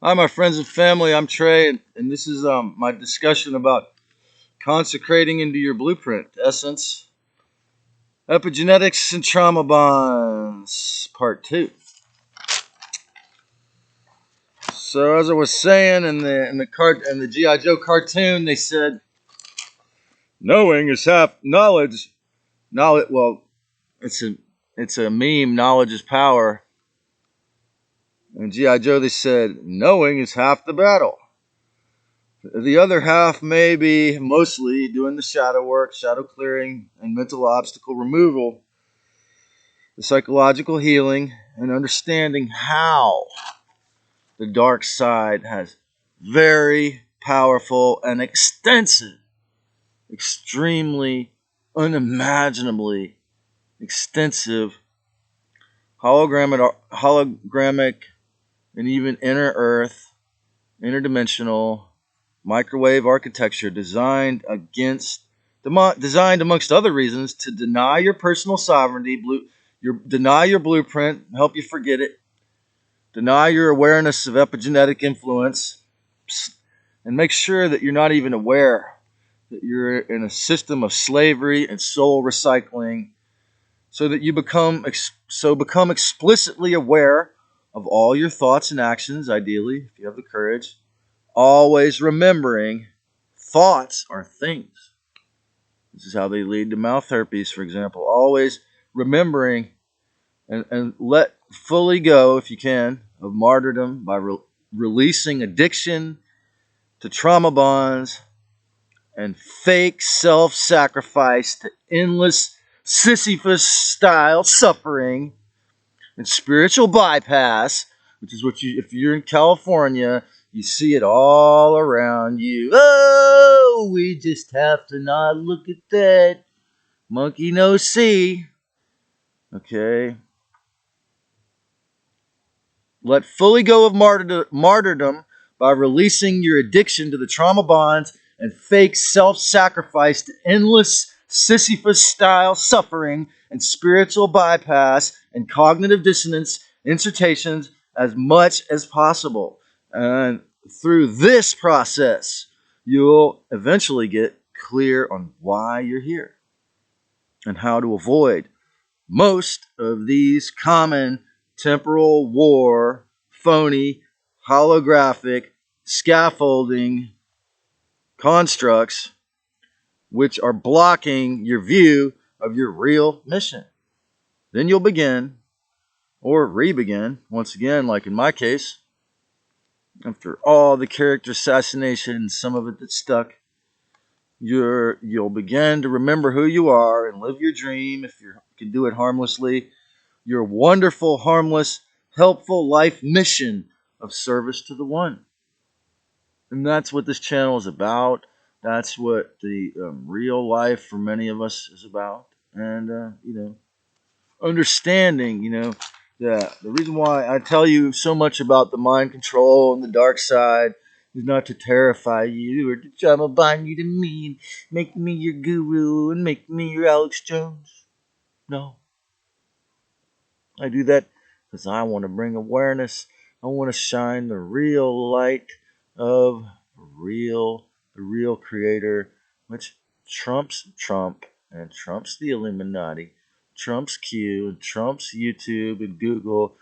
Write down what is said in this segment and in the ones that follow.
Hi, my friends and family. I'm Trey, and this is my discussion about consecrating into your blueprint, essence, epigenetics, and trauma bonds, part two. So, as I was saying in the GI Joe cartoon, they said knowing is half knowledge. Knowledge. Well, it's a meme. Knowledge is power. In GI Joe, they said knowing is half the battle. The other half may be mostly doing the shadow work, shadow clearing, and mental obstacle removal, the psychological healing, and understanding how the dark side has very powerful and extensive, extremely, unimaginably extensive hologramic and even inner earth, interdimensional microwave architecture designed amongst other reasons to deny your personal sovereignty, deny your blueprint, help you forget it, deny your awareness of epigenetic influence, and make sure that you're not even aware that you're in a system of slavery and soul recycling, so that you become explicitly aware of all your thoughts and actions, ideally, if you have the courage, always remembering thoughts are things. This is how they lead to mouth herpes, for example. Always remembering and let fully go, if you can, of martyrdom by releasing addiction to trauma bonds and fake self-sacrifice to endless Sisyphus-style suffering and spiritual bypass, which is what if you're in California, you see it all around you. Oh, we just have to not look at that. Monkey no see. Okay. Let fully go of martyrdom by releasing your addiction to the trauma bonds and fake self-sacrifice to endless Sisyphus-style suffering and spiritual bypass and cognitive dissonance insertions as much as possible. And through this process, you'll eventually get clear on why you're here and how to avoid most of these common temporal war, phony, holographic, scaffolding constructs which are blocking your view of your real mission. Then you'll begin, or re-begin, once again, like in my case, after all the character assassination and some of it that stuck, you'll begin to remember who you are and live your dream if you can do it harmlessly. Your wonderful, harmless, helpful life mission of service to the one. And that's what this channel is about. That's what the real life for many of us is about. And, understanding, that the reason why I tell you so much about the mind control and the dark side is not to terrify you or to try to bind you to me and make me your guru and make me your Alex Jones. No. I do that because I want to bring awareness. I want to shine the real light of the real creator, which trumps Trump and trumps the Illuminati, trumps Q and trumps YouTube and Google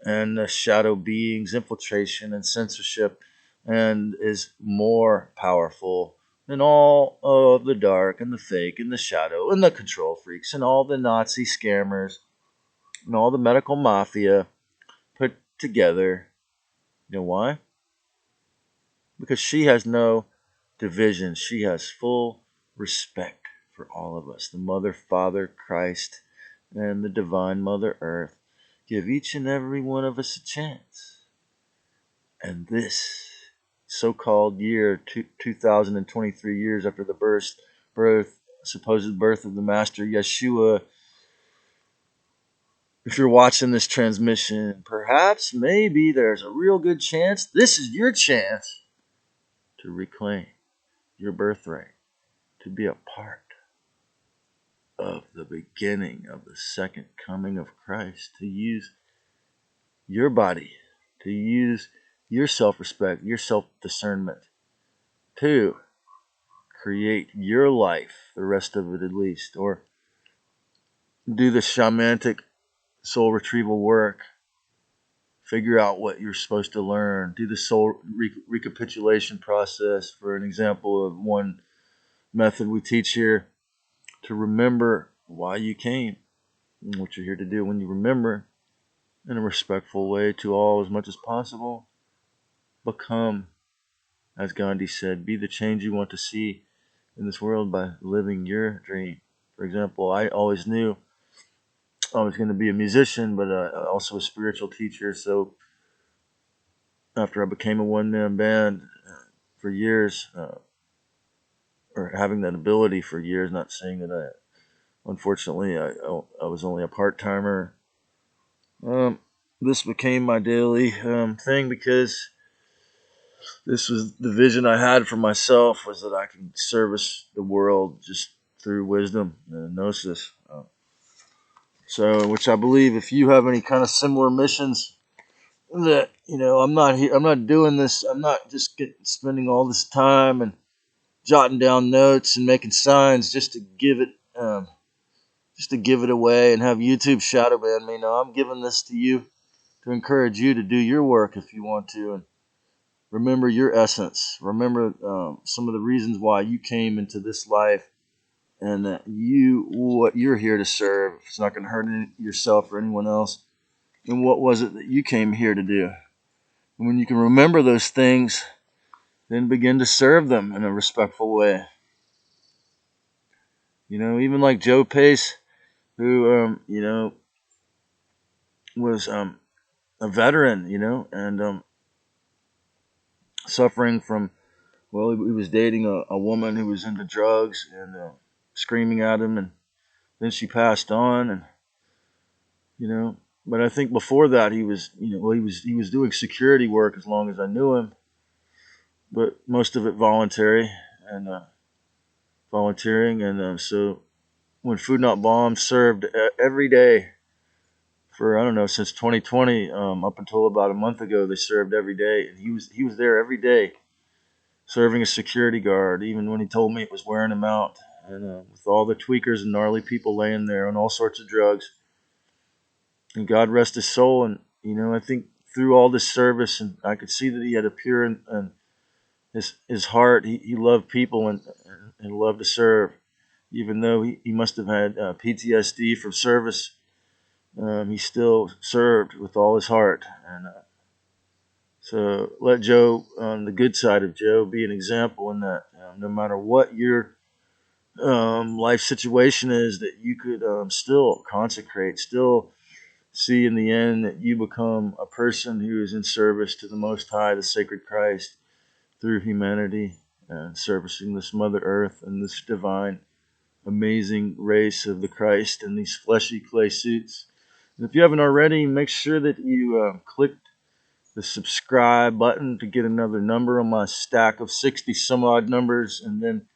and the shadow beings, infiltration and censorship, and is more powerful than all of the dark and the fake and the shadow and the control freaks and all the Nazi scammers and all the medical mafia put together. You know why? Because she has no division. She has full respect for all of us. The Mother, Father, Christ, and the Divine Mother Earth give each and every one of us a chance. And this so-called year, 2023 years after the supposed birth of the Master Yeshua, if you're watching this transmission, perhaps, maybe there's a real good chance this is your chance to reclaim your birthright, to be a part of the beginning of the second coming of Christ, to use your body, to use your self-respect, your self-discernment to create your life, the rest of it at least, or do the shamanic soul retrieval work, figure out what you're supposed to learn, do the soul recapitulation process. For an example of one method we teach here, to remember why you came and what you're here to do. When you remember in a respectful way to all as much as possible, become, as Gandhi said, be the change you want to see in this world by living your dream. For example, I always knew I was going to be a musician, but also a spiritual teacher. So after I became a one-man band for years, or having that ability for years, not saying that unfortunately, I was only a part-timer. This became my daily thing because this was the vision I had for myself, was that I can service the world just through wisdom and gnosis. So, which I believe, if you have any kind of similar missions, that I'm not here, I'm not doing this. I'm not just spending all this time and jotting down notes and making signs just to give it away and have YouTube shadow ban me. No, I'm giving this to you to encourage you to do your work if you want to, and remember your essence. Remember some of the reasons why you came into this life, and that what you're here to serve. It's not going to hurt yourself or anyone else. And what was it that you came here to do? And when you can remember those things, then begin to serve them in a respectful way. Even like Joe Pace, who was a veteran, and suffering from, well, he was dating a woman who was into drugs and screaming at him, and then she passed on, and you know. But I think before that he was, he was doing security work as long as I knew him, but most of it voluntary and volunteering, and so when Food Not Bombs served every day for, I don't know, since 2020, up until about a month ago, they served every day, and he was there every day serving a security guard, even when he told me it was wearing him out. And with all the tweakers and gnarly people laying there on all sorts of drugs, and God rest his soul. And I think through all this service, and I could see that he had a pure and his heart. He loved people and loved to serve, even though he must have had PTSD from service. He still served with all his heart. And so let Joe, the good side of Joe, be an example in that no matter what your life situation is, that you could still consecrate, still see in the end that you become a person who is in service to the Most High, the sacred Christ, through humanity, servicing this Mother Earth and this divine, amazing race of the Christ in these fleshy clay suits. And if you haven't already, make sure that you click the subscribe button to get another number on my stack of 60 some odd numbers, and then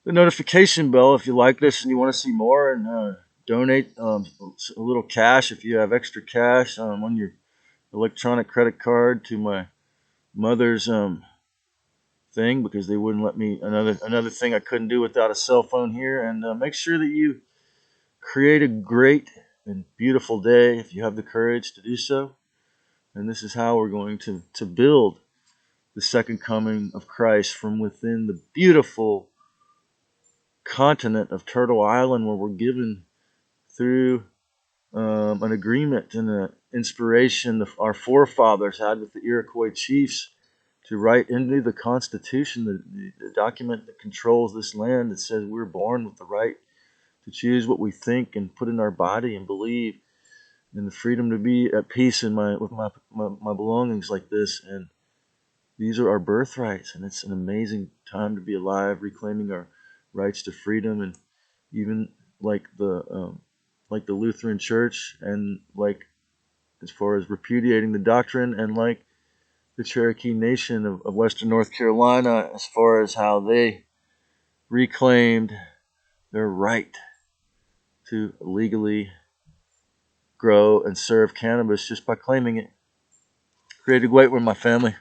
the notification bell if you like this and you want to see more, and donate a little cash if you have extra cash on your electronic credit card to my mother's thing, because they wouldn't let me, another thing I couldn't do without a cell phone here. And make sure that you create a great and beautiful day if you have the courage to do so. And this is how we're going to build the second coming of Christ from within the beautiful continent of Turtle Island, where we're given through an agreement and an inspiration our forefathers had with the Iroquois chiefs to write into the Constitution, the document that controls this land, that says we're born with the right to choose what we think and put in our body and believe, and the freedom to be at peace with my belongings like this. And these are our birthrights, and it's an amazing time to be alive, reclaiming our rights to freedom. And even like the Lutheran Church, and like as far as repudiating the doctrine, and like the Cherokee Nation of Western North Carolina, as far as how they reclaimed their right to legally grow and serve cannabis just by claiming it. Ready to go out with my family.